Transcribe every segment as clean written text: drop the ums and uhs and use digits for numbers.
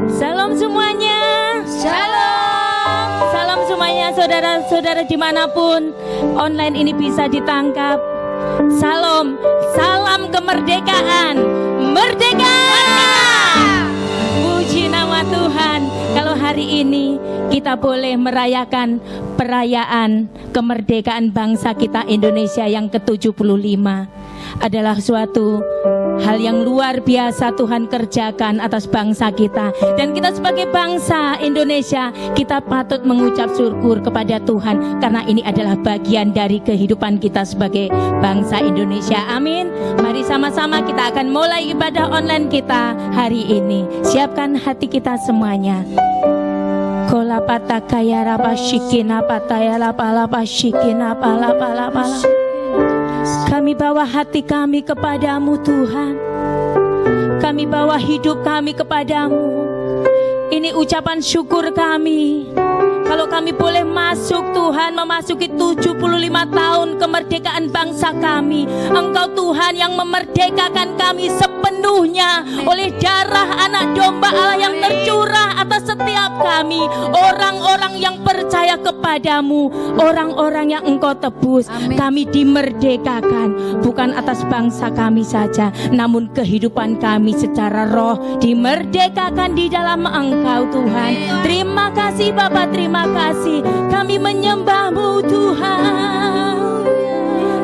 Salam semuanya. Shalom. Salam semuanya saudara-saudara dimanapun online ini bisa ditangkap. Salam kemerdekaan. Merdeka. Puji nama Tuhan. Kalau hari ini kita boleh merayakan perayaan kemerdekaan bangsa kita Indonesia yang ke-75, adalah suatu hal yang luar biasa Tuhan kerjakan atas bangsa kita. Dan kita sebagai bangsa Indonesia, kita patut mengucap syukur kepada Tuhan, karena ini adalah bagian dari kehidupan kita sebagai bangsa Indonesia. Amin. Mari sama-sama kita akan mulai ibadah online kita hari ini. Siapkan hati kita semuanya. Kola patakaya rapa shikina pataya lapa lapa shikina pala pala pala. Kami bawa hati kami kepadamu Tuhan. Kami bawa hidup kami kepadamu. Ini ucapan syukur kami. Kalau kami boleh masuk Tuhan, memasuki 75 tahun kemerdekaan bangsa kami. Engkau Tuhan yang memerdekakan kami sepenuhnya oleh darah anak domba Allah yang tercurah atas setiap kami. Orang-orang yang percaya kepadamu, orang-orang yang engkau tebus. Amin. Kami dimerdekakan, bukan atas bangsa kami saja, namun kehidupan kami secara roh dimerdekakan di dalam engkau Tuhan. Terima kasih Bapa, terima kasih. Kami menyembahmu Tuhan.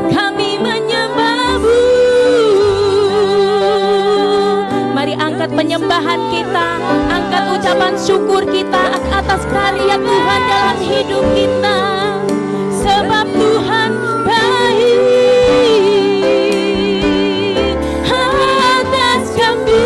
Kami menyembahmu. Mari angkat penyembahan kita, angkat ucapan syukur kita atas karya Tuhan dalam hidup kita. Sebab Tuhan baik atas kami.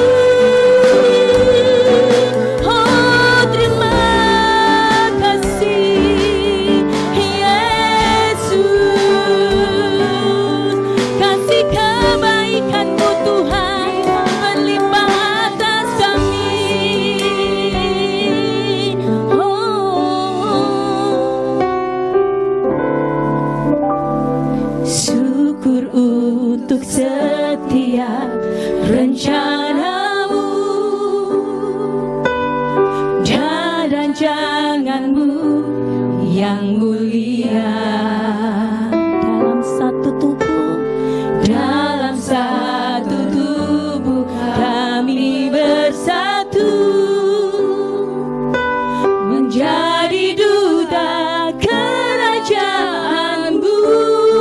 Setiap rencanamu dan rancanganmu yang mulia. Dalam satu tubuh, dalam satu tubuh kami bersatu, menjadi duta kerajaanmu.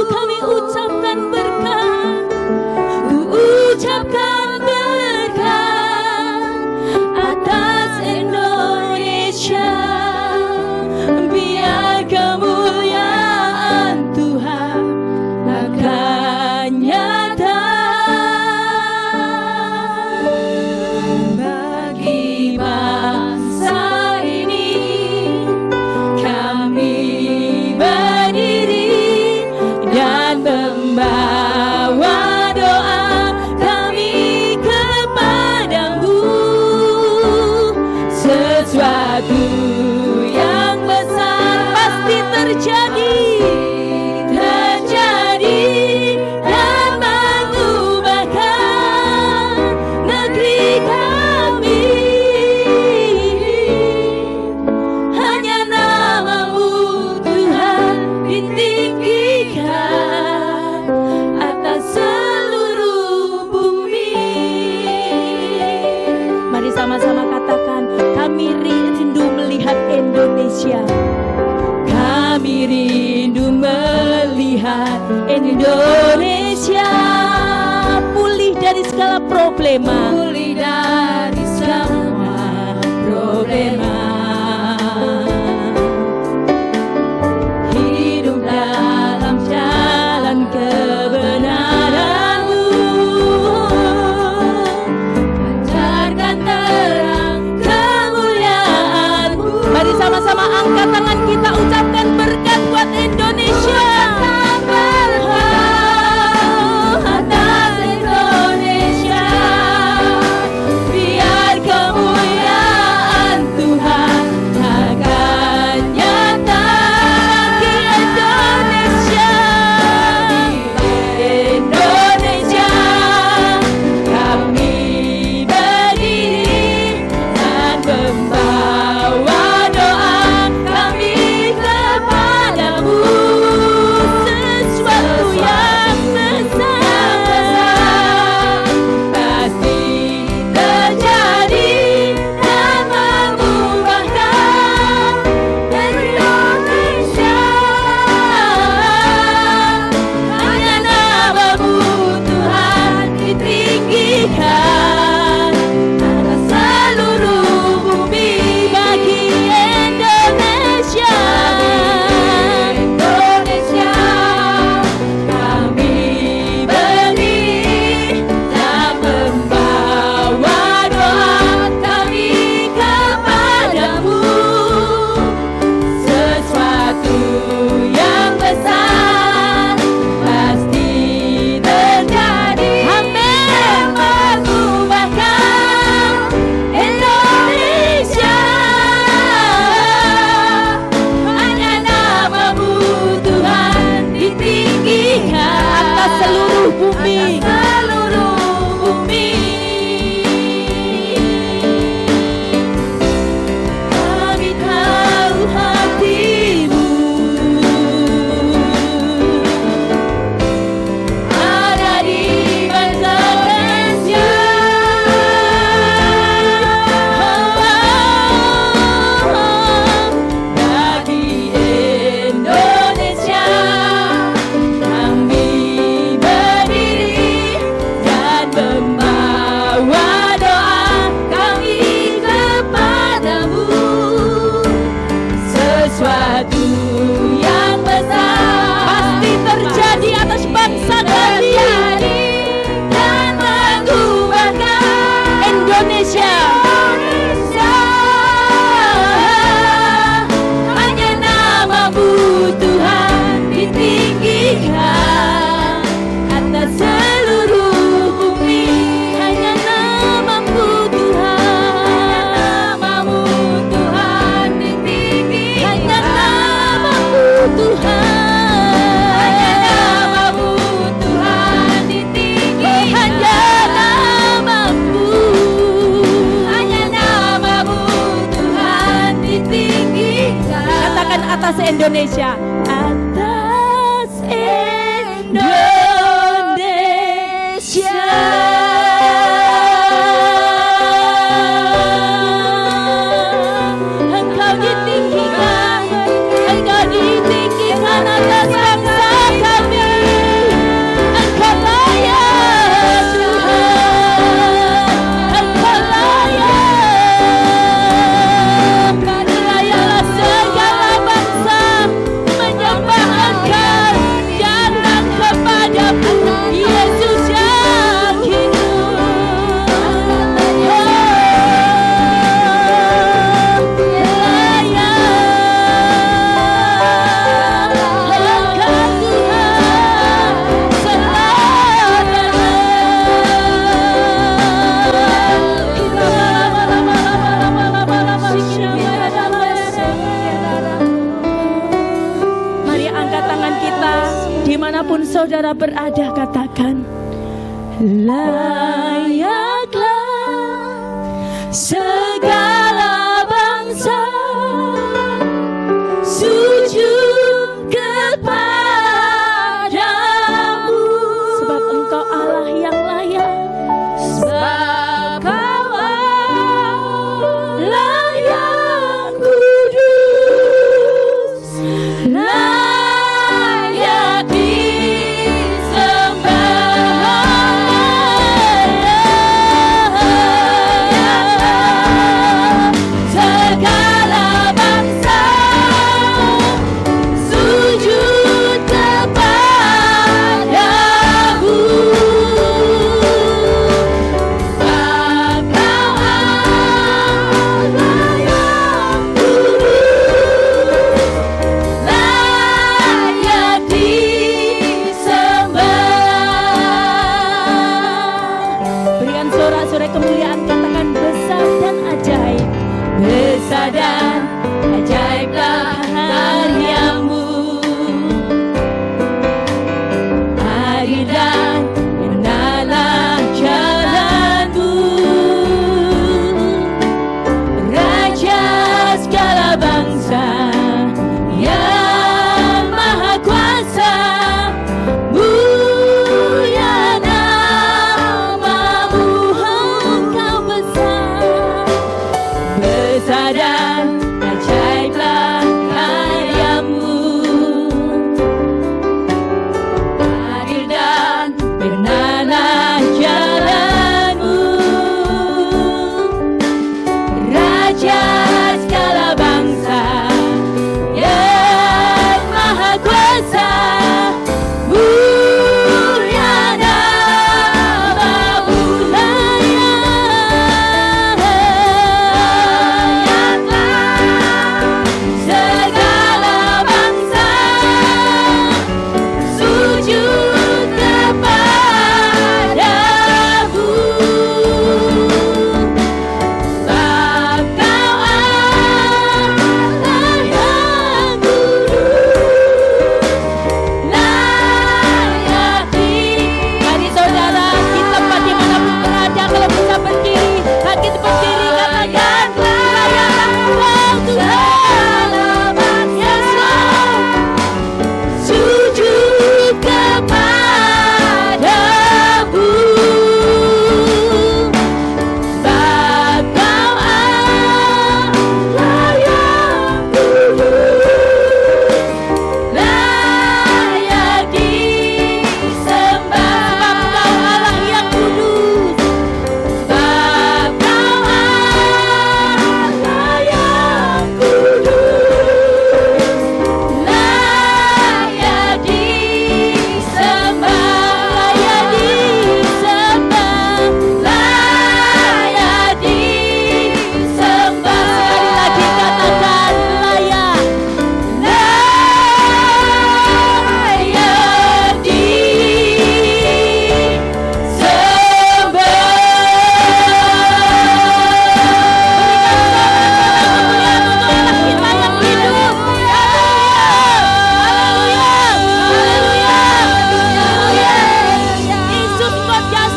Kami ucapkan berkat, ucapkan berkat atas Indonesia. Biar kemuliaan Tuhan akan nyata bagi bangsa ini. Kami berdiri dan membawa doa kami kepadamu. Sesuatu yang besar pasti terjadi dan mengubahkan negeri kami. Hanya namamu Tuhan ditinggikan atas seluruh bumi. Mari sama-sama katakan, kami rindu melihat Indonesia. Kami rindu melihat Indonesia pulih dari segala problema. Pulih dari semua problema. Hidup dalam jalan kebenaran-Mu. Pancarkan terang kemuliaan-Mu. Mari sama-sama angkat tangan kita, ucapkan berkat buat Indonesia. Atas Indonesia. bumi. Kami tahu hatimu ada di bangsa Indonesia. Bagi Indonesia kami berdiri dan membawa doa kami kepadamu. Sesuatu yang besar pasti terjadi atas bangsa kami dan mengubahkan Indonesia. Hanya namamu Tuhan ditinggikan atas seluruh bumi. Hanya namamu Tuhan, namamu Tuhan ditinggikan. Hanya namamu Tuhan, hanya namamu Tuhan ditinggikan. Hanya namamu, hanya namamu Tuhan ditinggikan. Katakan atas Indonesia, atas Indonesia. Engkau ditinggikan, Engkau ditinggikan atas bangsa kami. Engkau layak Tuhan, Engkau layak. Layaklah segala bangsa menyembah Engkau, datang kepadamu, Yesus yang hidup. Mari angkat tangan kita, dimanapun saudara berada, katakan, layaklah segala bangsa sujud kepadamu. Sebab Engkau Allah yang layak. Sebab Kau Allah yang kudus, layak disembah.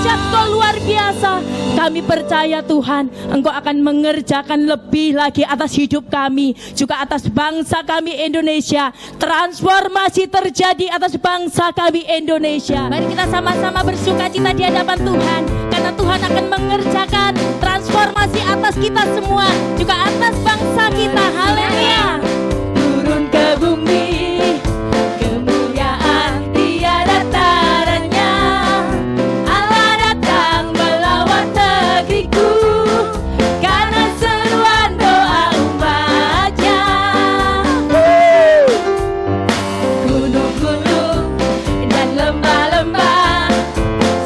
dahsyat, Kau luar biasa. Kami percaya Tuhan, Engkau akan mengerjakan lebih lagi atas hidup kami, juga atas bangsa kami Indonesia. Transformasi terjadi atas bangsa kami Indonesia. Mari kita sama-sama bersukacita di hadapan Tuhan, karena Tuhan akan mengerjakan transformasi atas kita semua, juga atas bangsa kita. Haleluya. Turun ke bumi, kemuliaan tiada taranya. Allah datang melawat negeriku, karena seruan doa umatnya. Gunung-gunung dan lembah-lembah,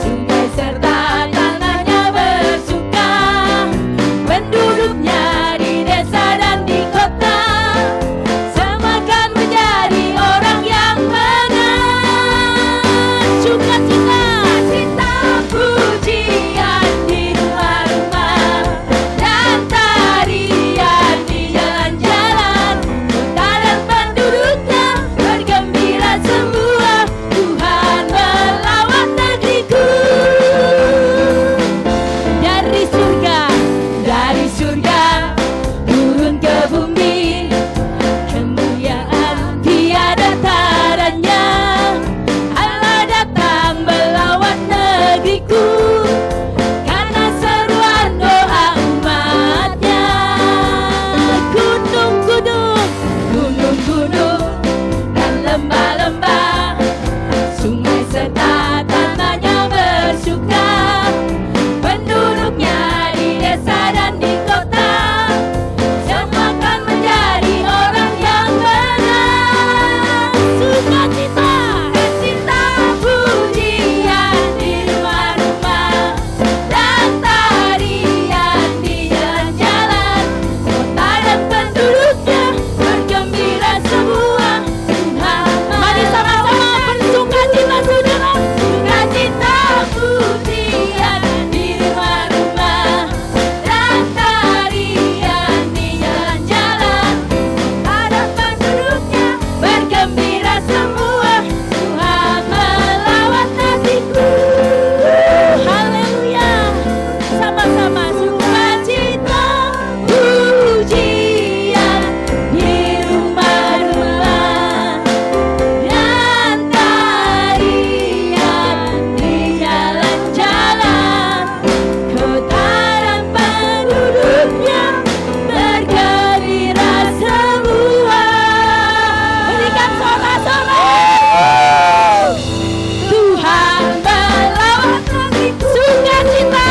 sungai serta tanahnya bersuka. Penduduknya di desa dan di kota, semua akan menjadi orang yang benar. Sukacita, cinta, pujian di rumah-rumah, dan tarian di jalan-jalan. Kota dan penduduknya bergembira semua, Tuhan melawat negeriku. Dari surga turun ke bumi, kemuliaan tiada taranya. Allah datang melawat negeriku, karena seruan doa umatnya. Gunung-gunung, gunung-gunung dan lembah-lembah, sungai serta tanahnya bersuka. Penduduknya di desa dan di kota, semua akan menjadi orang yang benar. Sukacita, cinta, pujian di rumah-rumah, dan tarian di jalan-jalan. Kota dan penduduknya bergembira semua, Tuhan. Mari sama-sama bersukacita, saudara. Sukacita, pujian di rumah-rumah, dan tarian di jalan-jalan. Kota dan penduduknya bergembira semua, Tuhan melawat negeriku. Haleluya. Sama-sama sukacita, pujian di rumah-rumah, dan tarian di jalan-jalan. Kota dan penduduknya bergembira semua. Berikan sorak-sorai. Tuhan melawat negeriku. Sukacita,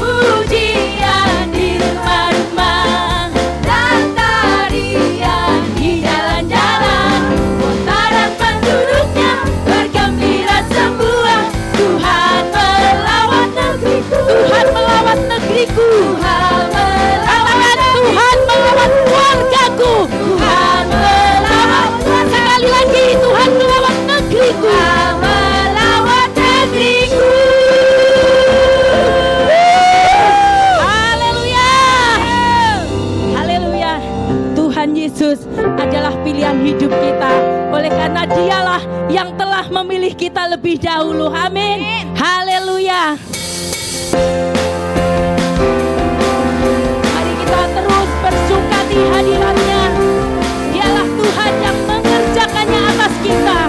pujian di rumah-rumah, dan tarian di jalan-jalan. Kota dan penduduknya bergembira semua, Tuhan melawat negeriku. Tuhan melawat negeriku. Katakan Tuhan melawat keluargaku. Tuhan melawat. Sekali lagi, Tuhan melawat negeriku. Tuhan melawat negeriku. Haleluya. Haleluya. Tuhan Yesus adalah pilihan hidup kita. Oleh karena Dialah yang telah memilih kita lebih dahulu. Amin. Haleluya. Mari kita terus bersuka di hadirat-Nya. Dialah Tuhan yang mengerjakannya atas kita.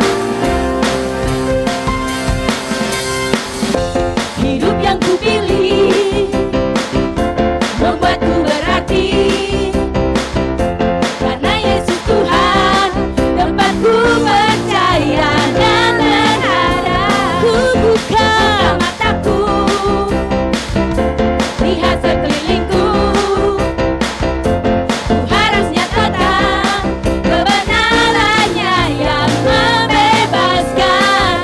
Hidup yang kupilih membuatku berarti, karena Yesus Tuhan tempatku percaya dan berharap. Ku buka mataku, lihat sekelilingku. Ku harus nyatakan kebenarannya yang membebaskan,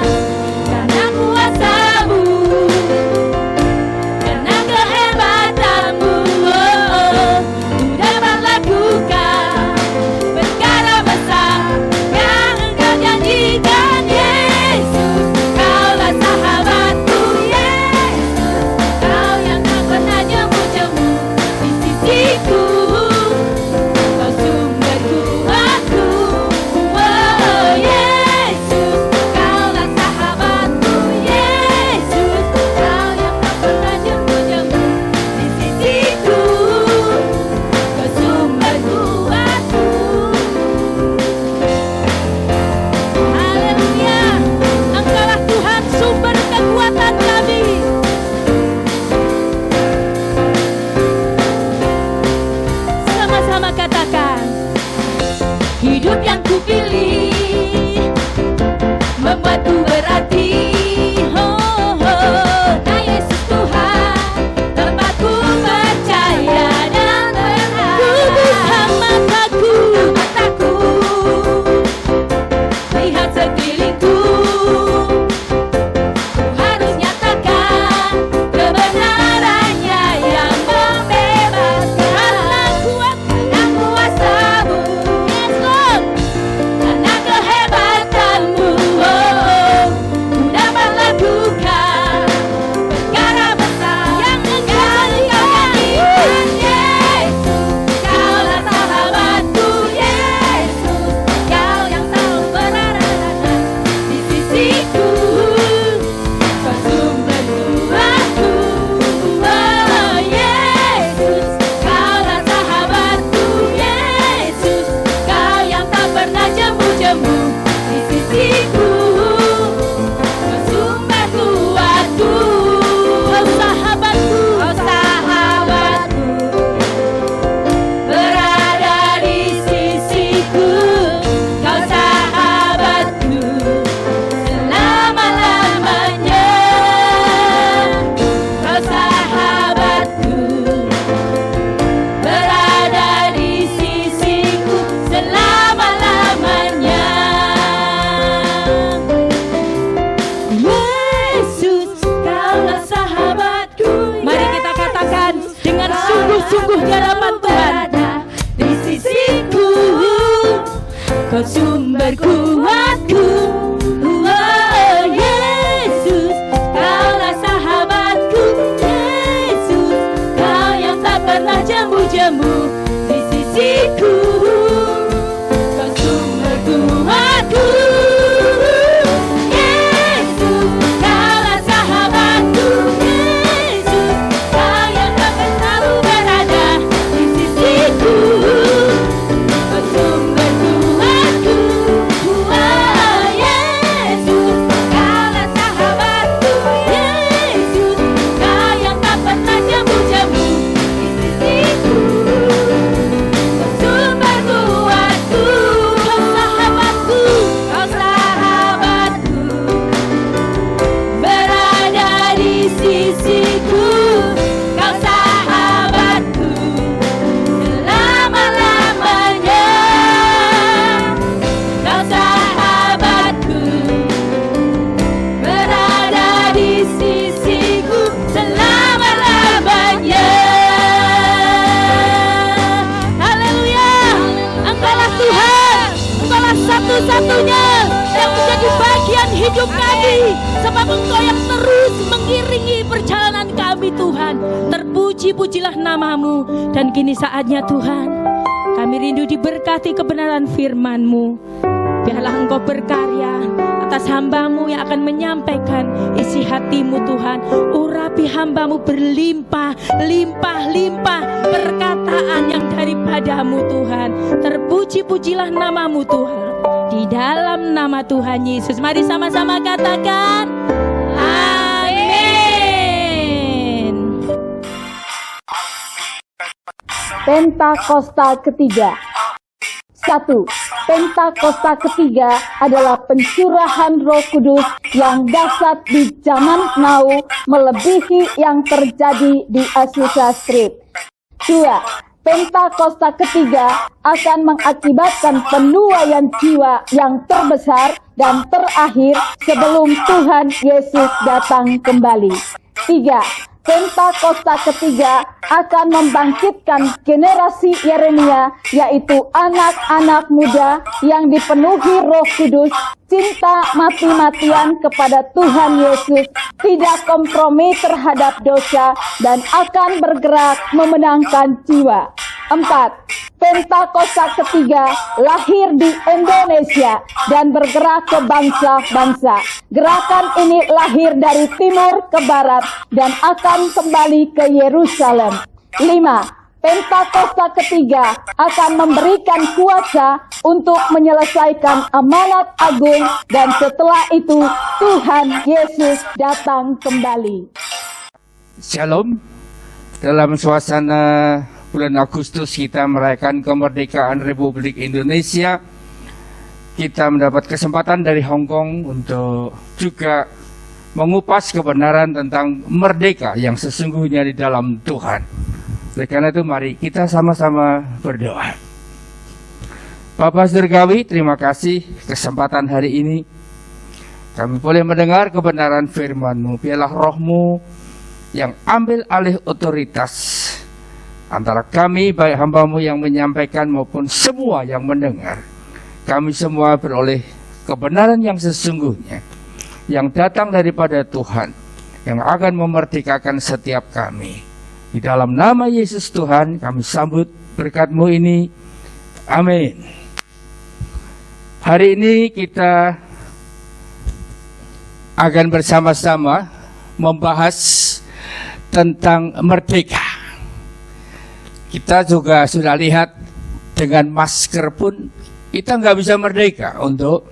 karena kuasa-Mu Engkau yang terus mengiringi perjalanan kami Tuhan. Terpuji-pujilah namamu. Dan kini saatnya Tuhan, kami rindu diberkati kebenaran firman-Mu. Biarlah Engkau berkarya atas hamba-Mu yang akan menyampaikan isi hati-Mu Tuhan. Urapi hamba-Mu berlimpah, limpah perkataan yang daripada-Mu Tuhan. Terpuji-pujilah namamu Tuhan. Di dalam nama Tuhan Yesus, mari sama-sama katakan amin. Pentakosta ketiga. 1. Pentakosta ketiga adalah pencurahan Roh Kudus yang dahsyat di zaman now, melebihi yang terjadi di Azusa Street. 2. Pentakosta ketiga akan mengakibatkan penuaian jiwa yang terbesar dan terakhir sebelum Tuhan Yesus datang kembali. 3. Pentakosta ketiga akan membangkitkan generasi Yeremia, yaitu anak-anak muda yang dipenuhi Roh Kudus, cinta mati-matian kepada Tuhan Yesus, tidak kompromi terhadap dosa, dan akan bergerak memenangkan jiwa. 4. Pentakosta ketiga lahir di Indonesia dan bergerak ke bangsa-bangsa. Gerakan ini lahir dari timur ke barat dan akan kembali ke Yerusalem. 5. Pentakosta ketiga akan memberikan kuasa untuk menyelesaikan amanat agung, dan setelah itu Tuhan Yesus datang kembali. Shalom. Dalam suasana bulan Agustus kita merayakan kemerdekaan Republik Indonesia, kita mendapat kesempatan dari Hong Kong untuk juga mengupas kebenaran tentang merdeka yang sesungguhnya di dalam Tuhan. Oleh karena itu mari kita sama-sama berdoa. Bapa Surgawi, terima kasih kesempatan hari ini kami boleh mendengar kebenaran firman-Mu. Biarlah Roh-Mu yang ambil alih otoritas antara kami, baik hamba-Mu yang menyampaikan maupun semua yang mendengar. Kami semua beroleh kebenaran yang sesungguhnya, yang datang daripada Tuhan, yang akan memerdekakan setiap kami. Di dalam nama Yesus Tuhan, kami sambut berkat-Mu ini. Amin. Hari ini kita akan bersama-sama membahas tentang merdeka. Kita juga sudah lihat dengan masker pun kita nggak bisa merdeka untuk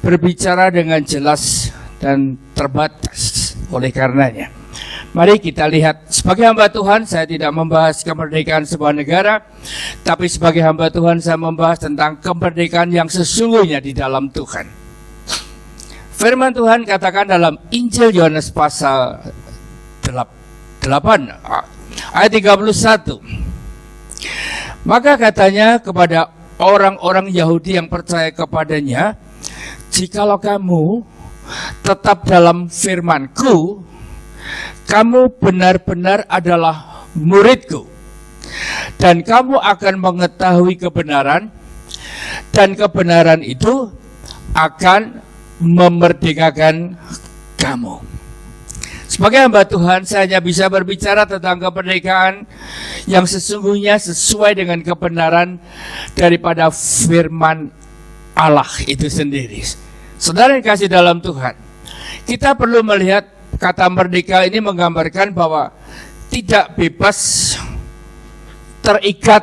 berbicara dengan jelas dan terbatas. Oleh karenanya, mari kita lihat, sebagai hamba Tuhan saya tidak membahas kemerdekaan sebuah negara, tapi sebagai hamba Tuhan saya membahas tentang kemerdekaan yang sesungguhnya di dalam Tuhan. Firman Tuhan katakan dalam Injil Yohanes pasal 8 ayat 31. Maka katanya kepada orang-orang Yahudi yang percaya kepadanya, jikalau kamu tetap dalam firman-Ku, kamu benar-benar adalah murid-Ku, dan kamu akan mengetahui kebenaran, dan kebenaran itu akan memerdekakan kamu. Sebagai hamba Tuhan, saya hanya bisa berbicara tentang kemerdekaan yang sesungguhnya sesuai dengan kebenaran daripada firman Allah itu sendiri. Saudara yang kasih dalam Tuhan, kita perlu melihat kata merdeka ini menggambarkan bahwa tidak bebas, terikat,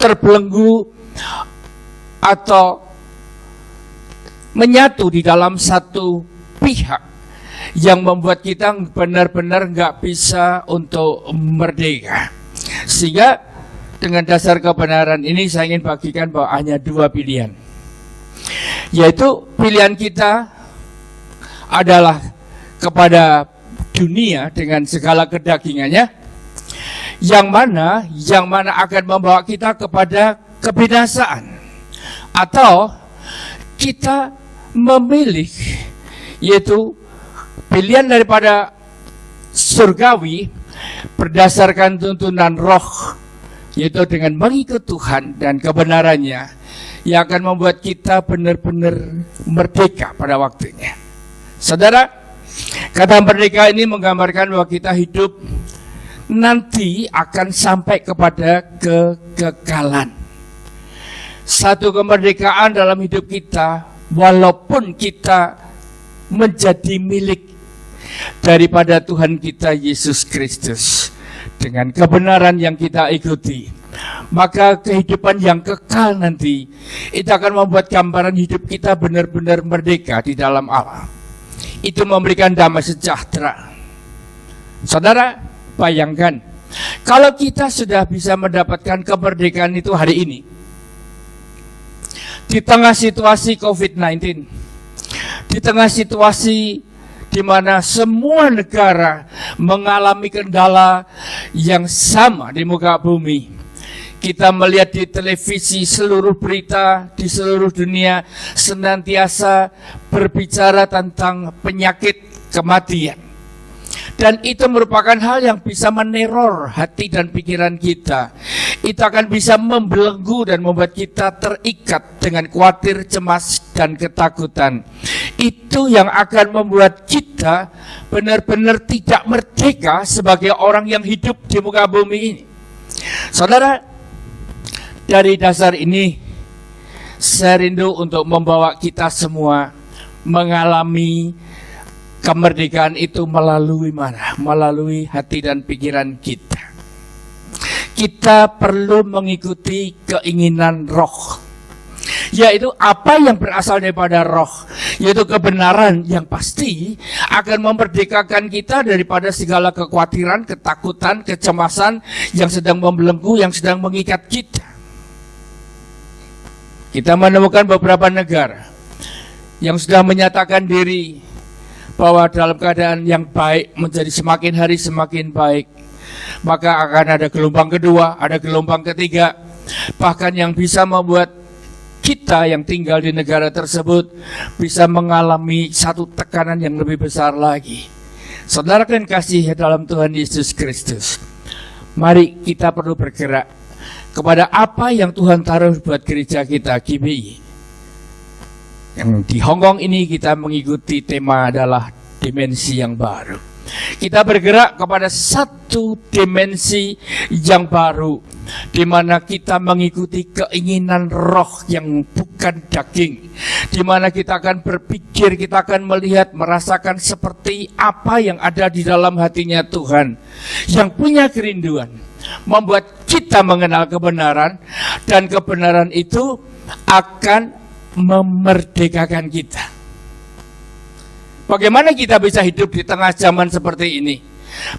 terbelenggu, atau menyatu di dalam satu pihak, yang membuat kita benar-benar nggak bisa untuk merdeka. Sehingga dengan dasar kebenaran ini saya ingin bagikan bahwa hanya dua pilihan, yaitu pilihan kita adalah kepada dunia dengan segala kedagingannya, yang mana akan membawa kita kepada kebinasaan, atau kita memilih, yaitu pilihan daripada surgawi berdasarkan tuntunan Roh, yaitu dengan mengikut Tuhan dan kebenarannya, yang akan membuat kita benar-benar merdeka pada waktunya. Saudara, Kata merdeka ini menggambarkan bahwa kita hidup nanti akan sampai kepada kekekalan. Satu kemerdekaan dalam hidup kita, walaupun kita menjadi milik daripada Tuhan kita Yesus Kristus, dengan kebenaran yang kita ikuti, maka kehidupan yang kekal nanti itu akan membuat gambaran hidup kita benar-benar merdeka di dalam Allah. Itu memberikan damai sejahtera. Saudara, bayangkan kalau kita sudah bisa mendapatkan kemerdekaan itu hari ini, di tengah situasi COVID-19, di tengah situasi di mana semua negara mengalami kendala yang sama di muka bumi. Kita melihat di televisi, seluruh berita di seluruh dunia senantiasa berbicara tentang penyakit kematian. Dan itu merupakan hal yang bisa meneror hati dan pikiran kita. Itu akan bisa membelenggu dan membuat kita terikat dengan khawatir, cemas, dan ketakutan. Itu yang akan membuat kita benar-benar tidak merdeka sebagai orang yang hidup di muka bumi ini. Saudara, dari dasar ini saya rindu untuk membawa kita semua mengalami kemerdekaan itu melalui mana? Melalui hati dan pikiran kita. Kita perlu mengikuti keinginan roh, yaitu apa yang berasal daripada roh, yaitu kebenaran yang pasti akan memerdekakan kita daripada segala kekhawatiran, ketakutan, kecemasan yang sedang membelenggu, yang sedang mengikat kita. Kita menemukan beberapa negara yang sudah menyatakan diri bahwa dalam keadaan yang baik menjadi semakin hari semakin baik. Maka akan ada gelombang kedua, ada gelombang ketiga, bahkan yang bisa membuat kita yang tinggal di negara tersebut bisa mengalami satu tekanan yang lebih besar lagi. Saudara kan kasih dalam Tuhan Yesus Kristus, mari kita perlu bergerak kepada apa yang Tuhan taruh buat gereja kita GBI. Yang di Hong Kong ini kita mengikuti tema adalah dimensi yang baru. Kita bergerak kepada satu dimensi yang baru, di mana kita mengikuti keinginan roh yang bukan daging, di mana kita akan berpikir, kita akan melihat, merasakan seperti apa yang ada di dalam hatinya Tuhan, yang punya kerinduan membuat kita mengenal kebenaran, dan kebenaran itu akan memerdekakan kita. Bagaimana kita bisa hidup di tengah zaman seperti ini?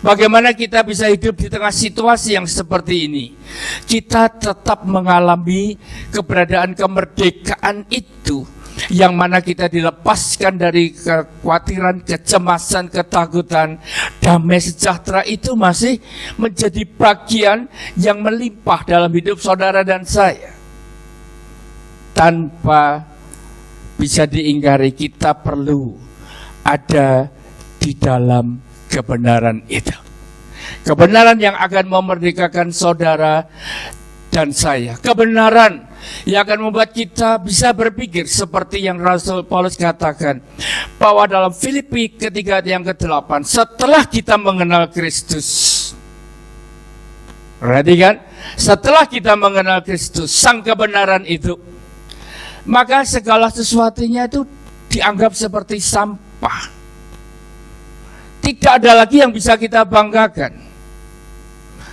Bagaimana kita bisa hidup di tengah situasi yang seperti ini? Kita tetap mengalami keberadaan kemerdekaan itu, yang mana kita dilepaskan dari kekhawatiran, kecemasan, ketakutan. Damai sejahtera itu masih menjadi bagian yang melimpah dalam hidup saudara dan saya. Tanpa bisa diingkari, kita perlu ada di dalam kebenaran itu. Kebenaran yang akan memerdekakan saudara dan saya. Kebenaran yang akan membuat kita bisa berpikir seperti yang Rasul Paulus katakan, bahwa dalam Filipi ketiga yang ke-8, setelah kita mengenal Kristus, perhatikan, setelah kita mengenal Kristus, sang kebenaran itu, maka segala sesuatunya itu dianggap seperti sampah. Tidak ada lagi yang bisa kita banggakan.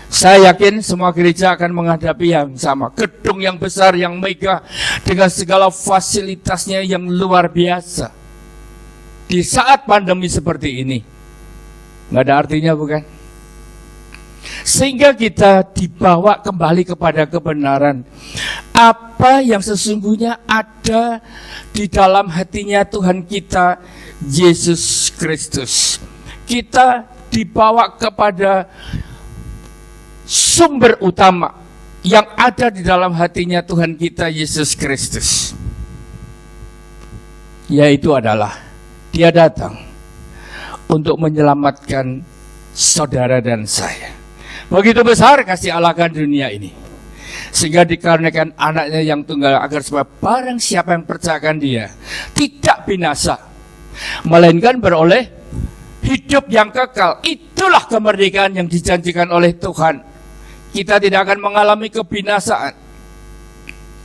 Saya yakin semua gereja akan menghadapi yang sama. Gedung yang besar, yang megah, dengan segala fasilitasnya yang luar biasa. Di saat pandemi seperti ini, nggak ada artinya, bukan? Sehingga kita dibawa kembali kepada kebenaran. Apa yang sesungguhnya ada di dalam hatinya Tuhan kita Yesus Kristus. Kita dibawa kepada sumber utama yang ada di dalam hatinya Tuhan kita Yesus Kristus, yaitu adalah Dia datang untuk menyelamatkan saudara dan saya. Begitu besar kasih Allah akan dunia ini, sehingga dikarenakan anaknya yang tunggal, agar supaya barang siapa yang percayakan Dia tidak binasa, melainkan beroleh hidup yang kekal. Itulah kemerdekaan yang dijanjikan oleh Tuhan. Kita tidak akan mengalami kebinasaan,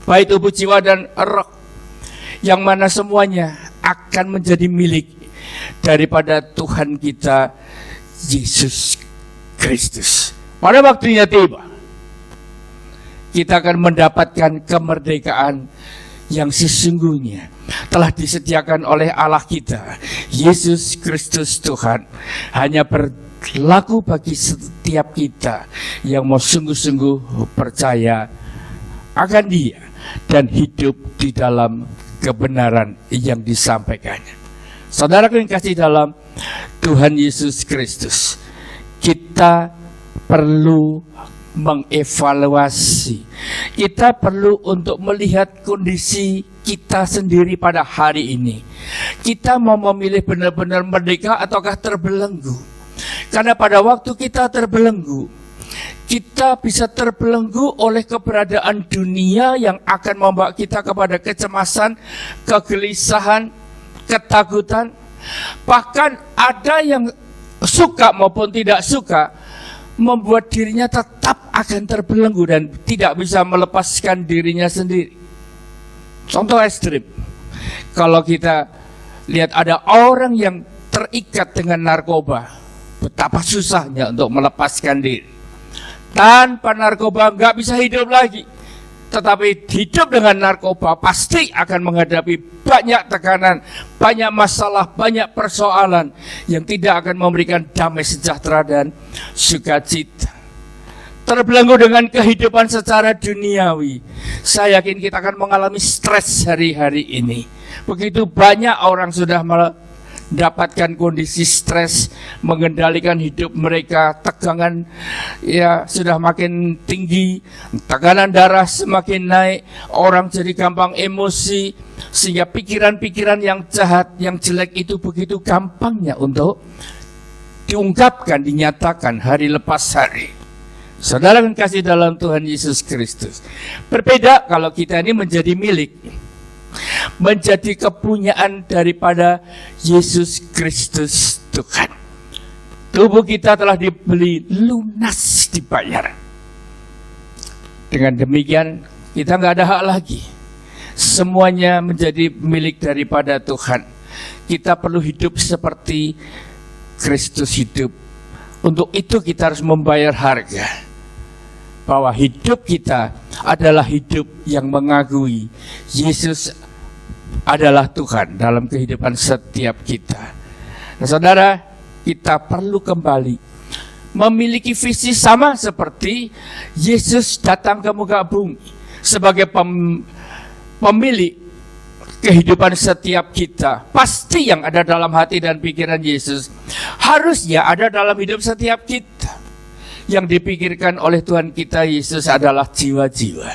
baik tubuh, jiwa, dan roh, yang mana semuanya akan menjadi milik daripada Tuhan kita Yesus Kristus. Pada waktunya tiba, kita akan mendapatkan kemerdekaan yang sesungguhnya telah disediakan oleh Allah kita, Yesus Kristus Tuhan. Hanya berlaku bagi setiap kita yang mau sungguh-sungguh percaya akan Dia dan hidup di dalam kebenaran yang disampaikannya. Saudara yang kasih dalam Tuhan Yesus Kristus, kita perlu mengevaluasi. Kita perlu untuk melihat kondisi kita sendiri pada hari ini. Kita mau memilih benar-benar merdeka ataukah terbelenggu? Karena pada waktu kita terbelenggu, kita bisa terbelenggu oleh keberadaan dunia yang akan membawa kita kepada kecemasan, kegelisahan, ketakutan. Bahkan ada yang suka maupun tidak suka membuat dirinya tetap akan terbelenggu dan tidak bisa melepaskan dirinya sendiri. Contoh ekstrim, kalau kita lihat ada orang yang terikat dengan narkoba, betapa susahnya untuk melepaskan diri. Tanpa narkoba nggak bisa hidup lagi. Tetapi hidup dengan narkoba pasti akan menghadapi banyak tekanan, banyak masalah, banyak persoalan yang tidak akan memberikan damai sejahtera dan sukacita. Terbelenggu dengan kehidupan secara duniawi, saya yakin kita akan mengalami stres hari-hari ini. Begitu banyak orang sudah mendapatkan kondisi stres, mengendalikan hidup mereka, tegangan ya sudah makin tinggi, tekanan darah semakin naik, orang jadi gampang emosi, sehingga pikiran-pikiran yang jahat, yang jelek itu begitu gampangnya untuk diungkapkan, dinyatakan hari lepas hari. Saudara yang kasih dalam Tuhan Yesus Kristus, berbeda kalau kita ini menjadi milik, menjadi kepunyaan daripada Yesus Kristus Tuhan. Tubuh kita telah dibeli lunas, dibayar. Dengan demikian kita nggak ada hak lagi. Semuanya menjadi milik daripada Tuhan. Kita perlu hidup seperti Kristus hidup. Untuk itu kita harus membayar harga. Bahwa hidup kita adalah hidup yang mengakui Yesus adalah Tuhan dalam kehidupan setiap kita. Nah, saudara, kita perlu kembali memiliki visi sama seperti Yesus datang ke muka bumi sebagai pemilik kehidupan setiap kita. Pasti yang ada dalam hati dan pikiran Yesus harusnya ada dalam hidup setiap kita. Yang dipikirkan oleh Tuhan kita Yesus adalah jiwa-jiwa.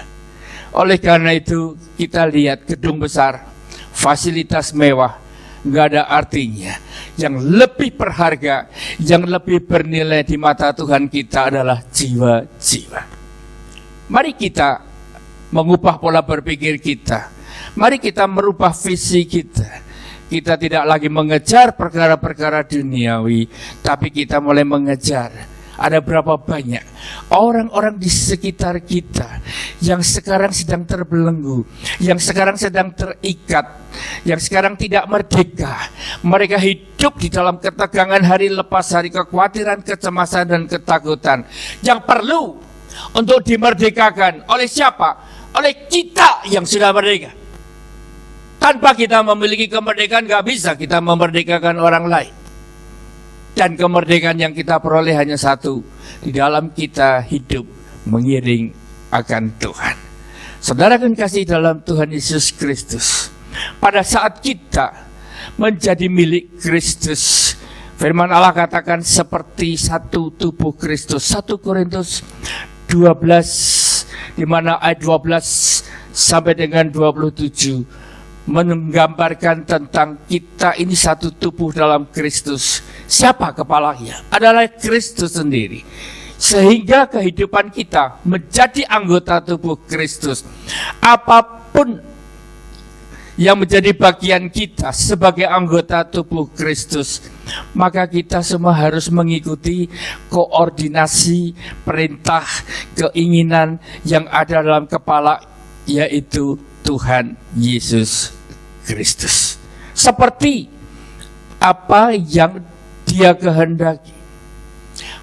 Oleh karena itu kita lihat gedung besar, fasilitas mewah, nggak ada artinya. Yang lebih berharga, yang lebih bernilai di mata Tuhan kita adalah jiwa-jiwa. Mari kita mengubah pola berpikir kita. Mari kita merubah visi kita. Kita tidak lagi mengejar perkara-perkara duniawi, tapi kita mulai mengejar. Ada berapa banyak orang-orang di sekitar kita yang sekarang sedang terbelenggu, yang sekarang sedang terikat, yang sekarang tidak merdeka. Mereka hidup di dalam ketegangan hari lepas hari, kekhawatiran, kecemasan, dan ketakutan. Yang perlu untuk dimerdekakan oleh siapa? Oleh kita yang sudah merdeka. Tanpa kita memiliki kemerdekaan, gak bisa kita memerdekakan orang lain. Dan kemerdekaan yang kita peroleh hanya satu, di dalam kita hidup mengiring akan Tuhan. Saudara kan kasih dalam Tuhan Yesus Kristus, pada saat kita menjadi milik Kristus, firman Allah katakan seperti satu tubuh Kristus. 1 Korintus 12 di mana ayat 12 sampai dengan 27 menggambarkan tentang kita ini satu tubuh dalam Kristus. Siapa kepalanya? Adalah Kristus sendiri. Sehingga kehidupan kita menjadi anggota tubuh Kristus. Apapun yang menjadi bagian kita sebagai anggota tubuh Kristus, maka kita semua harus mengikuti koordinasi, perintah, keinginan yang ada dalam kepala, yaitu Tuhan Yesus Kristus. Seperti apa yang Dia kehendaki.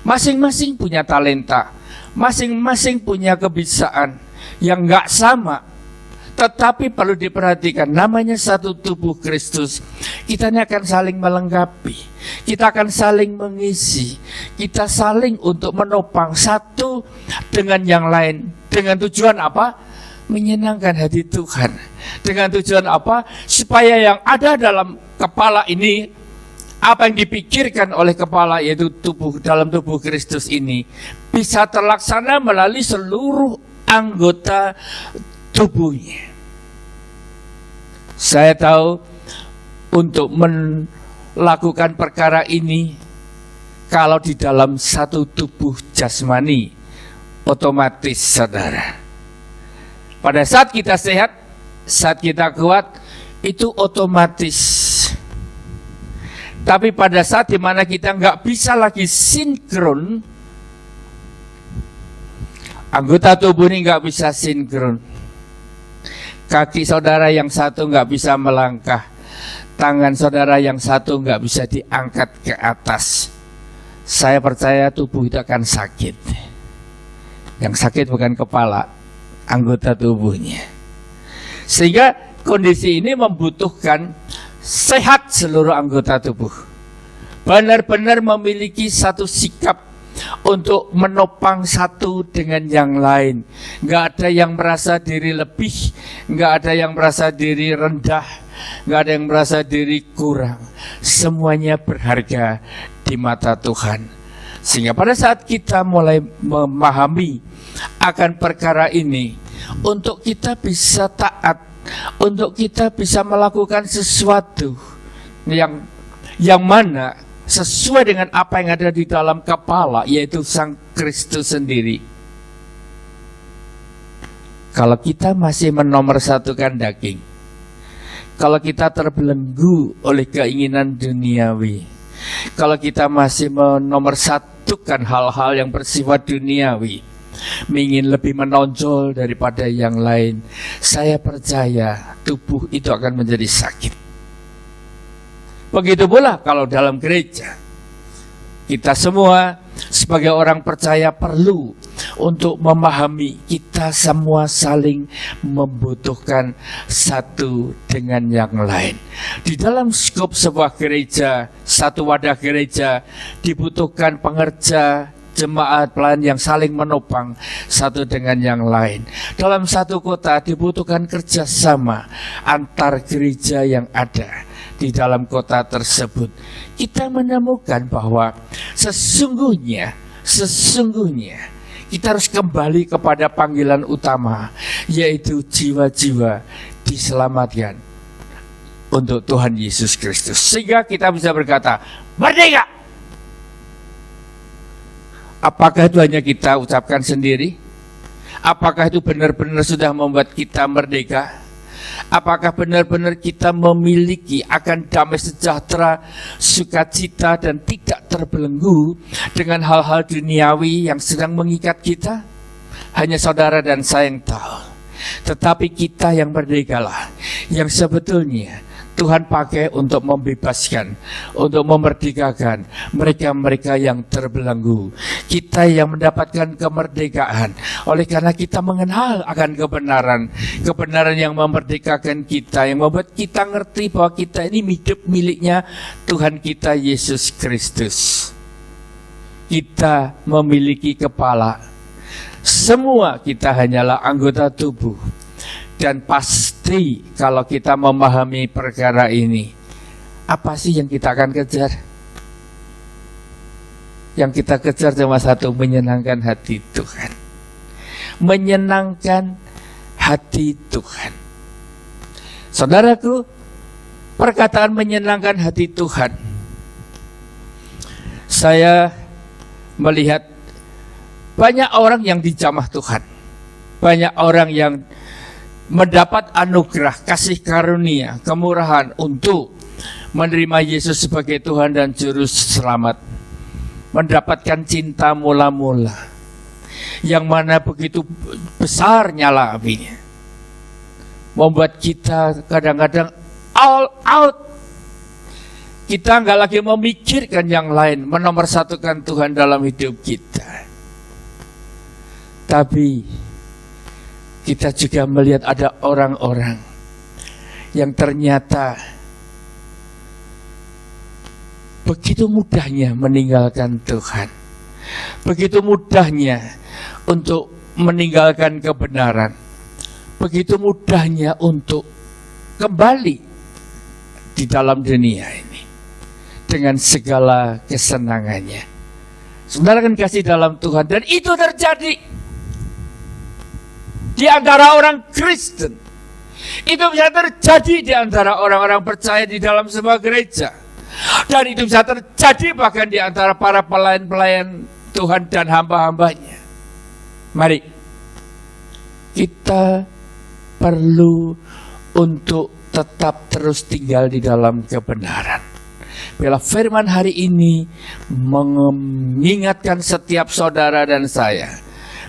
Masing-masing punya talenta, masing-masing punya kebiasaan yang nggak sama, tetapi perlu diperhatikan, namanya satu tubuh Kristus. Kita ini akan saling melengkapi, kita akan saling mengisi, kita saling untuk menopang satu dengan yang lain. Dengan tujuan apa? Menyenangkan hati Tuhan. Dengan tujuan apa? Supaya yang ada dalam kepala ini, apa yang dipikirkan oleh kepala, yaitu tubuh, dalam tubuh Kristus ini, bisa terlaksana melalui seluruh anggota tubuhnya. Saya tahu untuk melakukan perkara ini, kalau di dalam satu tubuh jasmani, otomatis saudara, pada saat kita sehat, saat kita kuat, itu otomatis. Tapi pada saat dimana kita nggak bisa lagi sinkron, anggota tubuh ini nggak bisa sinkron. Kaki saudara yang satu nggak bisa melangkah, tangan saudara yang satu nggak bisa diangkat ke atas. Saya percaya tubuh itu akan sakit. Yang sakit bukan kepala, anggota tubuhnya. Sehingga kondisi ini membutuhkan sehat seluruh anggota tubuh. Benar-benar memiliki satu sikap untuk menopang satu dengan yang lain. Nggak ada yang merasa diri lebih, nggak ada yang merasa diri rendah, nggak ada yang merasa diri kurang. Semuanya berharga di mata Tuhan. Sehingga pada saat kita mulai memahami akan perkara ini, untuk kita bisa taat, untuk kita bisa melakukan sesuatu yang mana sesuai dengan apa yang ada di dalam kepala, yaitu Sang Kristus sendiri. Kalau kita masih menomorsatukan daging, kalau kita terbelenggu oleh keinginan duniawi, kalau kita masih menomorsatukan hal-hal yang bersifat duniawi, ingin lebih menonjol daripada yang lain, saya percaya tubuh itu akan menjadi sakit. Begitu pula kalau dalam gereja, kita semua sebagai orang percaya perlu untuk memahami kita semua saling membutuhkan satu dengan yang lain. Di dalam skop sebuah gereja, satu wadah gereja, dibutuhkan pengerja, jemaat, pelayan yang saling menopang satu dengan yang lain. Dalam satu kota dibutuhkan kerjasama antar gereja yang ada di dalam kota tersebut. Kita menemukan bahwa sesungguhnya kita harus kembali kepada panggilan utama, yaitu jiwa-jiwa diselamatkan untuk Tuhan Yesus Kristus. Sehingga kita bisa berkata, merdeka! Apakah itu hanya kita ucapkan sendiri? Apakah itu benar-benar sudah membuat kita merdeka? Apakah benar-benar kita memiliki akan damai sejahtera, sukacita, dan tidak terbelenggu dengan hal-hal duniawi yang sedang mengikat kita? Hanya saudara dan saya yang tahu. Tetapi kita yang merdekalah, yang sebetulnya Tuhan pakai untuk membebaskan, untuk memerdekakan mereka-mereka yang terbelenggu. Kita yang mendapatkan kemerdekaan oleh karena kita mengenal akan kebenaran yang memerdekakan kita, yang membuat kita ngerti bahwa kita ini hidup miliknya Tuhan kita Yesus Kristus. Kita memiliki kepala, semua kita hanyalah anggota tubuh. Dan pasti kalau kita memahami perkara ini, apa sih yang kita akan kejar? Yang kita kejar cuma satu, menyenangkan hati Tuhan. Menyenangkan hati Tuhan. Saudaraku, perkataan menyenangkan hati Tuhan, saya melihat banyak orang yang dijamah Tuhan. Banyak orang yang mendapat anugerah, kasih karunia, kemurahan untuk menerima Yesus sebagai Tuhan dan Juru Selamat, mendapatkan cinta mula-mula, yang mana begitu besar nyala apinya, membuat kita kadang-kadang all out. Kita nggak lagi memikirkan yang lain, menomorsatukan Tuhan dalam hidup kita. Tapi kita juga melihat ada orang-orang yang ternyata begitu mudahnya meninggalkan Tuhan, begitu mudahnya untuk meninggalkan kebenaran, begitu mudahnya untuk kembali di dalam dunia ini dengan segala kesenangannya. Saudara kan kasih dalam Tuhan, dan itu terjadi di antara orang Kristen. Itu bisa terjadi di antara orang-orang percaya di dalam sebuah gereja. Dan itu bisa terjadi bahkan di antara para pelayan-pelayan Tuhan dan hamba-hambanya. Mari kita perlu untuk tetap terus tinggal di dalam kebenaran. Bila firman hari ini mengingatkan setiap saudara dan saya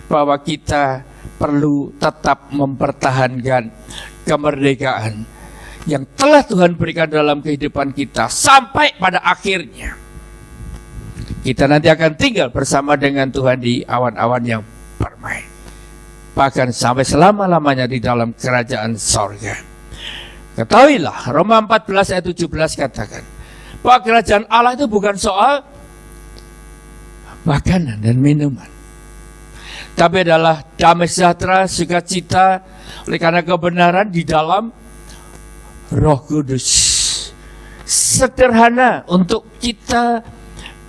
bahwa kita perlu tetap mempertahankan kemerdekaan yang telah Tuhan berikan dalam kehidupan kita sampai pada akhirnya kita nanti akan tinggal bersama dengan Tuhan di awan-awan yang permai, bahkan sampai selama-lamanya di dalam kerajaan sorga. Ketahuilah, Roma 14 ayat 17 katakan bahwa kerajaan Allah itu bukan soal makanan dan minuman, tapi adalah damai sejahtera, sukacita oleh karena kebenaran di dalam Roh Kudus. Sederhana untuk kita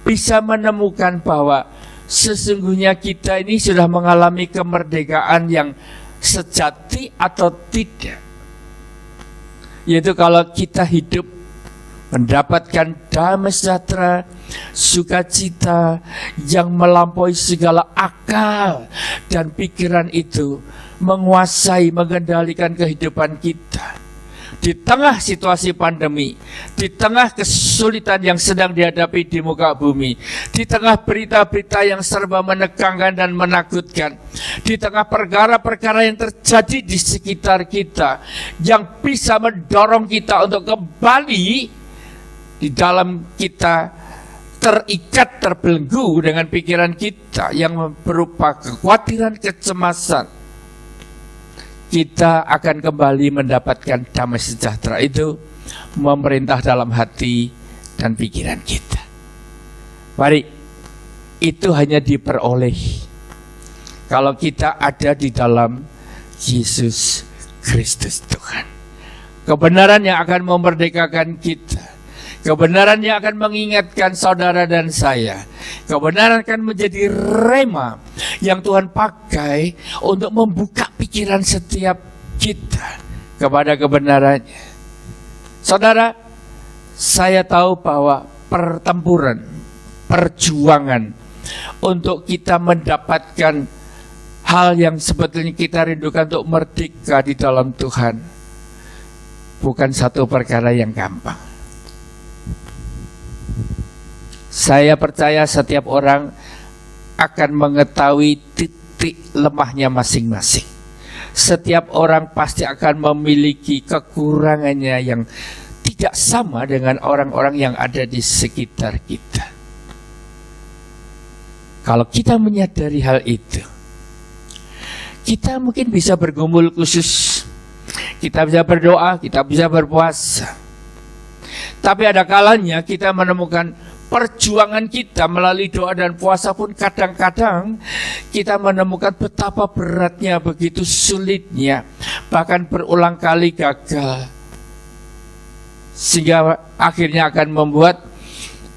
bisa menemukan bahwa sesungguhnya kita ini sudah mengalami kemerdekaan yang sejati atau tidak. Yaitu kalau kita hidup mendapatkan damai sejahtera, sukacita yang melampaui segala akal dan pikiran itu menguasai, mengendalikan kehidupan kita. Di tengah situasi pandemi, di tengah kesulitan yang sedang dihadapi di muka bumi, di tengah berita-berita yang serba menegangkan dan menakutkan, di tengah perkara-perkara yang terjadi di sekitar kita, yang bisa mendorong kita untuk kembali di dalam kita terikat, terbelenggu dengan pikiran kita yang berupa kekhawatiran, kecemasan, kita akan kembali mendapatkan damai sejahtera itu memerintah dalam hati dan pikiran kita. Mari, itu hanya diperoleh kalau kita ada di dalam Yesus Kristus Tuhan. Kebenaran yang akan memerdekakan kita, kebenaran yang akan mengingatkan saudara dan saya, kebenaran akan menjadi rema yang Tuhan pakai untuk membuka pikiran setiap kita kepada kebenarannya. Saudara, saya tahu bahwa pertempuran, perjuangan untuk kita mendapatkan hal yang sebetulnya kita rindukan untuk merdeka di dalam Tuhan bukan satu perkara yang gampang. Saya percaya setiap orang akan mengetahui titik lemahnya masing-masing. Setiap orang pasti akan memiliki kekurangannya yang tidak sama dengan orang-orang yang ada di sekitar kita. Kalau kita menyadari hal itu, kita mungkin bisa bergumul khusus, kita bisa berdoa, kita bisa berpuasa. Tapi ada kalanya kita menemukan perjuangan kita melalui doa dan puasa pun kadang-kadang kita menemukan betapa beratnya, begitu sulitnya, bahkan berulang kali gagal. Sehingga akhirnya akan membuat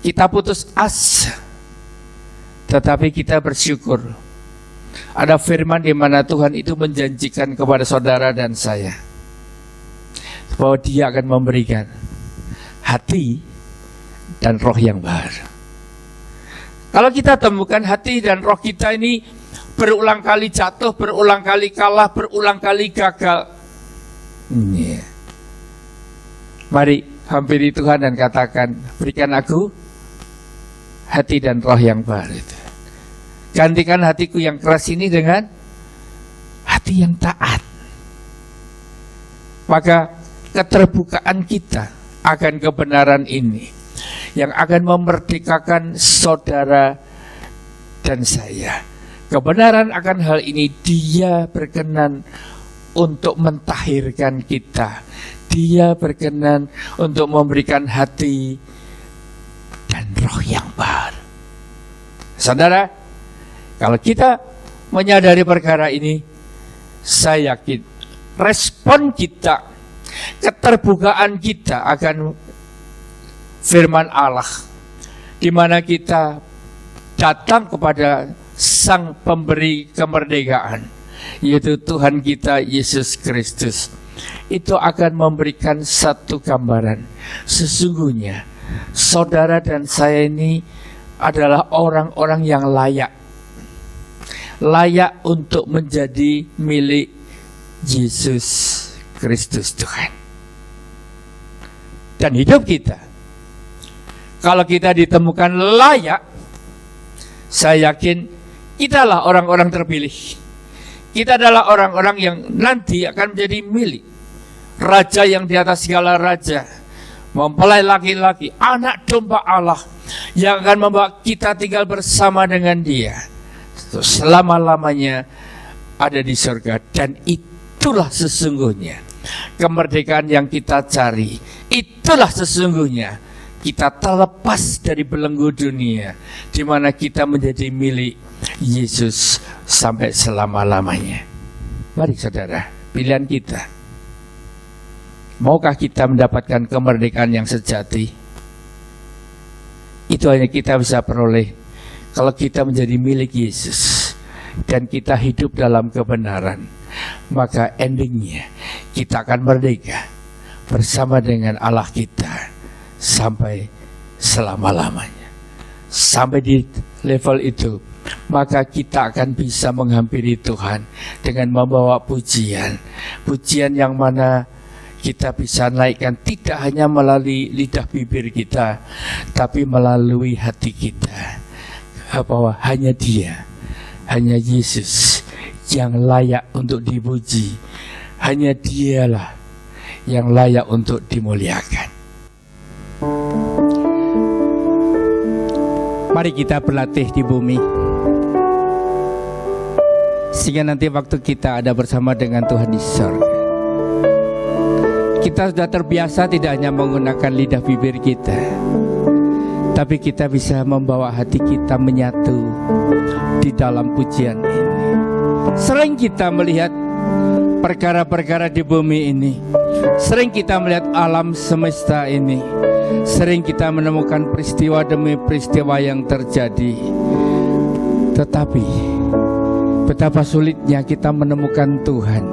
kita putus asa. Tetapi kita bersyukur ada firman di mana Tuhan itu menjanjikan kepada saudara dan saya bahwa Dia akan memberikan hati dan roh yang baru. Kalau kita temukan hati dan roh kita ini berulang kali jatuh, berulang kali kalah, berulang kali gagal, Iya. Mari hampiri Tuhan dan katakan, berikan aku hati dan roh yang baru. Gantikan hatiku yang keras ini dengan hati yang taat. Maka keterbukaan kita akan kebenaran ini yang akan memerdekakan saudara dan saya. Kebenaran akan hal ini, Dia berkenan untuk mentahirkan kita. Dia berkenan untuk memberikan hati dan roh yang baru. Saudara, kalau kita menyadari perkara ini, saya yakin respon kita, keterbukaan kita akan firman Allah, di mana kita datang kepada Sang Pemberi kemerdekaan, yaitu Tuhan kita Yesus Kristus. Itu akan memberikan satu gambaran. Sesungguhnya saudara dan saya ini adalah orang-orang yang layak untuk menjadi milik Yesus Kristus Tuhan. Dan hidup kita, kalau kita ditemukan layak, saya yakin kitalah orang-orang terpilih. Kita adalah orang-orang yang nanti akan menjadi milik Raja yang di atas segala raja, mempelai laki-laki, anak domba Allah, yang akan membawa kita tinggal bersama dengan Dia selama-lamanya ada di surga. Dan itulah sesungguhnya kemerdekaan yang kita cari. Itulah sesungguhnya kita terlepas dari belenggu dunia, di mana kita menjadi milik Yesus sampai selama-lamanya. Mari saudara, pilihan kita. Maukah kita mendapatkan kemerdekaan yang sejati? Itu hanya kita bisa peroleh kalau kita menjadi milik Yesus dan kita hidup dalam kebenaran. Maka endingnya kita akan merdeka bersama dengan Allah kita sampai selama-lamanya. Sampai di level itu, maka kita akan bisa menghampiri Tuhan dengan membawa pujian. Pujian yang mana kita bisa naikkan tidak hanya melalui lidah bibir kita, tapi melalui hati kita. Bahwa hanya Dia, hanya Yesus yang layak untuk dipuji. Hanya Dialah yang layak untuk dimuliakan. Mari kita berlatih di bumi, sehingga nanti waktu kita ada bersama dengan Tuhan di surga, kita sudah terbiasa tidak hanya menggunakan lidah bibir kita, tapi kita bisa membawa hati kita menyatu di dalam pujian ini. Sering kita melihat perkara-perkara di bumi ini, sering kita melihat alam semesta ini, sering kita menemukan peristiwa demi peristiwa yang terjadi. Tetapi betapa sulitnya kita menemukan Tuhan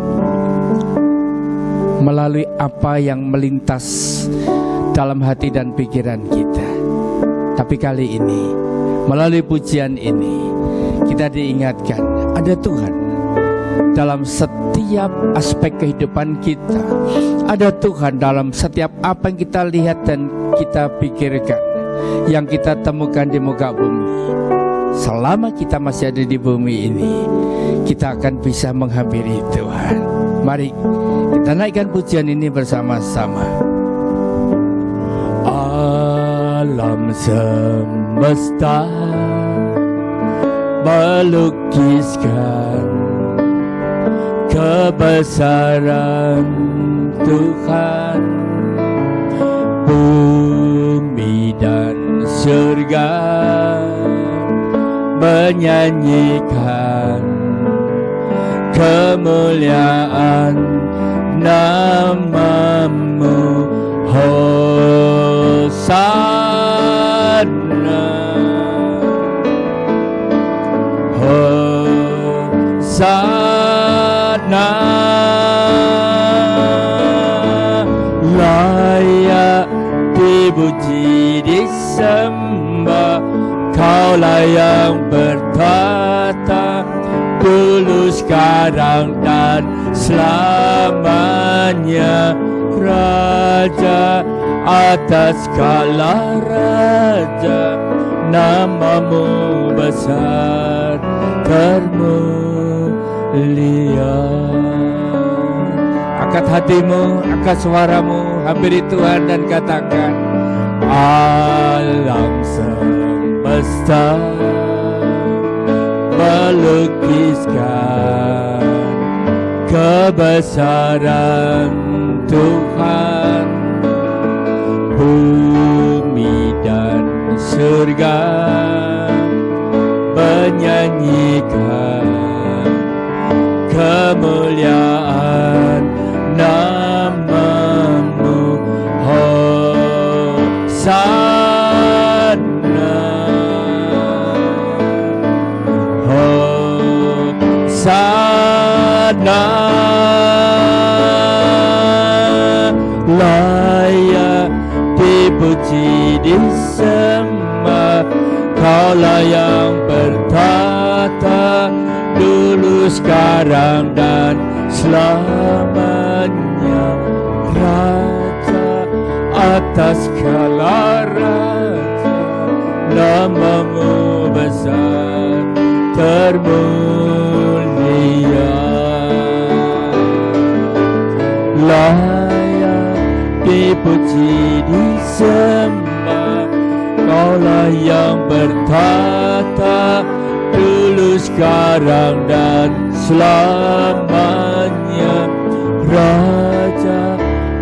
melalui apa yang melintas dalam hati dan pikiran kita. Tapi kali ini, melalui pujian ini, kita diingatkan ada Tuhan dalam setiap aspek kehidupan kita. Ada Tuhan dalam setiap apa yang kita lihat dan kita pikirkan, yang kita temukan di muka bumi. Selama kita masih ada di bumi ini, kita akan bisa menghampiri Tuhan. Mari kita naikkan pujian ini bersama-sama. Alam semesta melukiskan kebesaran Tuhan. Bumi dan surga menyanyikan kemuliaan nama-Mu. Hosana, Hosana, layak dipuji disembah, Kaulah yang bertata dulu, sekarang, dan selamanya. Raja atas segala raja, namamu besar termulia. Angkat hatimu, angkat suaramu, hampiri Tuhan dan katakan, alam semesta melukiskan kebesaran Tuhan. Bumi dan surga menyanyikan kemuliaan namamu. Hosana, Hosana. Layak dipuji, disembah, Kaulah yang bertata dulu, sekarang, dan selamanya. Raja atas segala raja, namamu besar termulia. Layak dipuji, disembah, Kaulah yang bertata dulu, sekarang, dan selamanya. Raja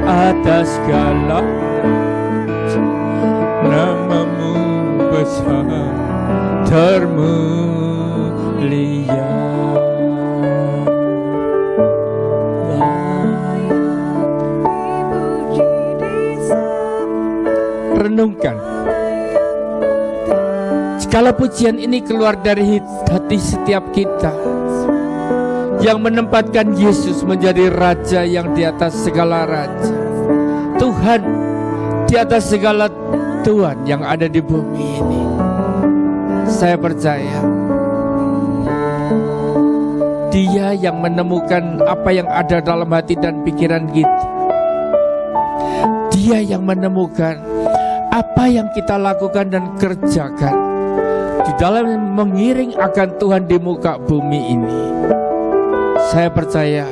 atas segala raja, namamu besar termulia. Renungkan, segala pujian ini keluar dari hati setiap kita yang menempatkan Yesus menjadi Raja yang di atas segala raja, Tuhan di atas segala Tuhan yang ada di bumi ini. Saya percaya Dia yang menemukan apa yang ada dalam hati dan pikiran kita. Dia yang menemukan apa yang kita lakukan dan kerjakan di dalam mengiring akan Tuhan di muka bumi ini. Saya percaya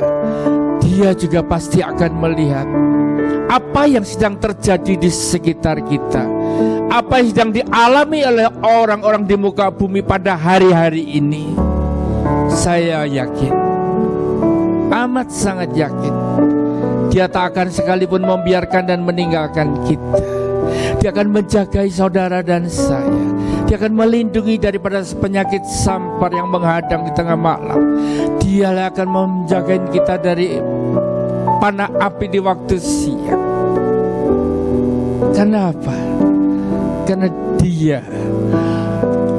Dia juga pasti akan melihat apa yang sedang terjadi di sekitar kita, apa yang sedang dialami oleh orang-orang di muka bumi pada hari-hari ini. Saya yakin, amat sangat yakin, Dia tak akan sekalipun membiarkan dan meninggalkan kita. Dia akan menjagai saudara dan saya. Dia akan melindungi daripada penyakit sampar yang menghadang di tengah malam. Dia akan menjaga kita dari panah api di waktu siang. Kenapa? Karena Dia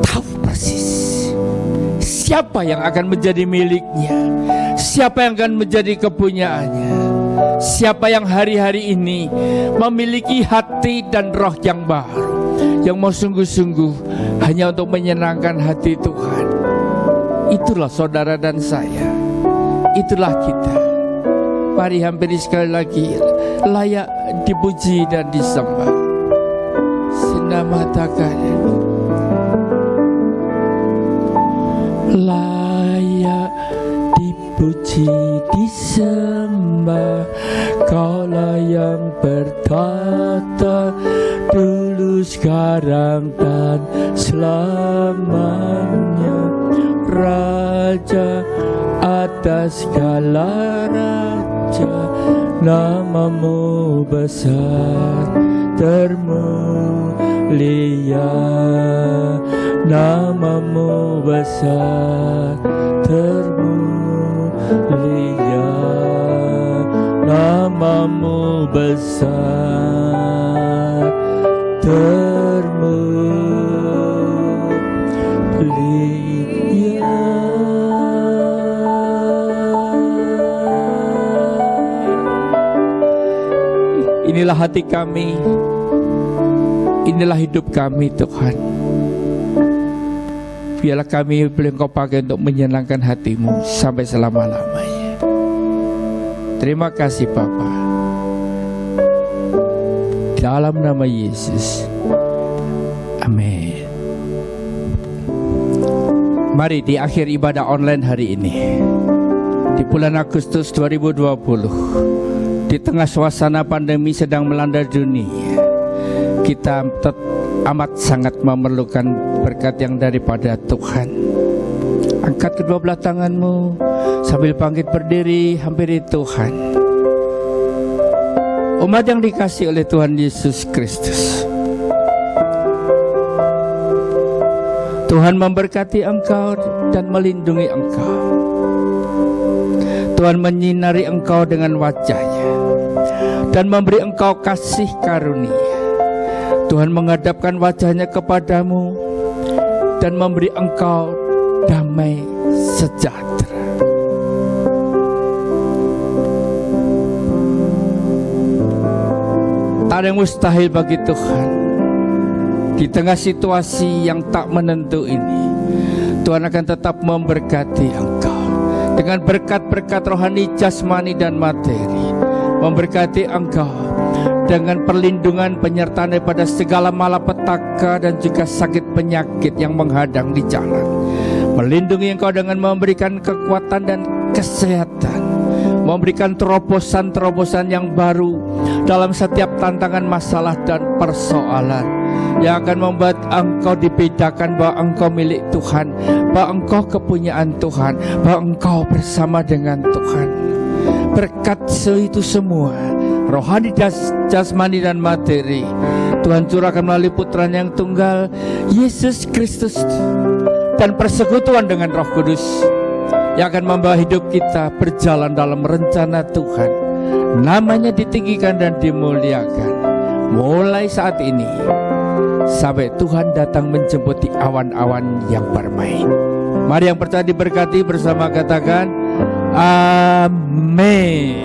tahu persis siapa yang akan menjadi miliknya, siapa yang akan menjadi kepunyaannya, siapa yang hari-hari ini memiliki hati dan roh yang baru, yang mau sungguh-sungguh hanya untuk menyenangkan hati Tuhan. Itulah saudara dan saya, itulah kita. Mari hampiri sekali lagi, layak dipuji dan disembah. Sinamatakan, layak dipuji, disembah, Kaulah yang bertata dulu, sekarang, dan selamanya. Raja atas segala raja, namamu besar termulia. Namamu besar termulia. Namamu besar termulia. Inilah hati kami, inilah hidup kami Tuhan. biarlah kami boleh Engkau pakai untuk menyenangkan hati-Mu sampai selama-lamanya. Terima kasih Bapa. Dalam nama Yesus. Amin. Mari di akhir ibadah online hari ini, di bulan Agustus 2020, di tengah suasana pandemi sedang melanda dunia, kita amat sangat memerlukan berkat yang daripada Tuhan. Angkat kedua belah tanganmu sambil bangkit berdiri, hampiri Tuhan. Umat yang dikasihi oleh Tuhan Yesus Kristus, Tuhan memberkati engkau dan melindungi engkau. Tuhan menyinari engkau dengan wajah-Nya dan memberi engkau kasih karunia. Tuhan menghadapkan wajah-Nya kepadamu dan memberi engkau damai sejahtera. Tak ada yang mustahil bagi Tuhan. Di tengah situasi yang tak menentu ini, Tuhan akan tetap memberkati engkau dengan berkat-berkat rohani, jasmani dan materi. Memberkati engkau dengan perlindungan penyertaan daripada segala malapetaka dan juga sakit penyakit yang menghadang di jalan. Melindungi engkau dengan memberikan kekuatan dan kesehatan, memberikan terobosan-terobosan yang baru dalam setiap tantangan, masalah dan persoalan yang akan membuat engkau dibedakan bahwa engkau milik Tuhan, bahwa engkau kepunyaan Tuhan, bahwa engkau bersama dengan Tuhan. Berkat itu semua, rohani, jasmani dan materi, Tuhan curahkan melalui putranya yang tunggal, Yesus Kristus, dan persekutuan dengan Roh Kudus yang akan membawa hidup kita berjalan dalam rencana Tuhan. Namanya ditinggikan dan dimuliakan mulai saat ini sampai Tuhan datang menjemput di awan-awan yang bermain. Mari yang percaya diberkati bersama katakan amin.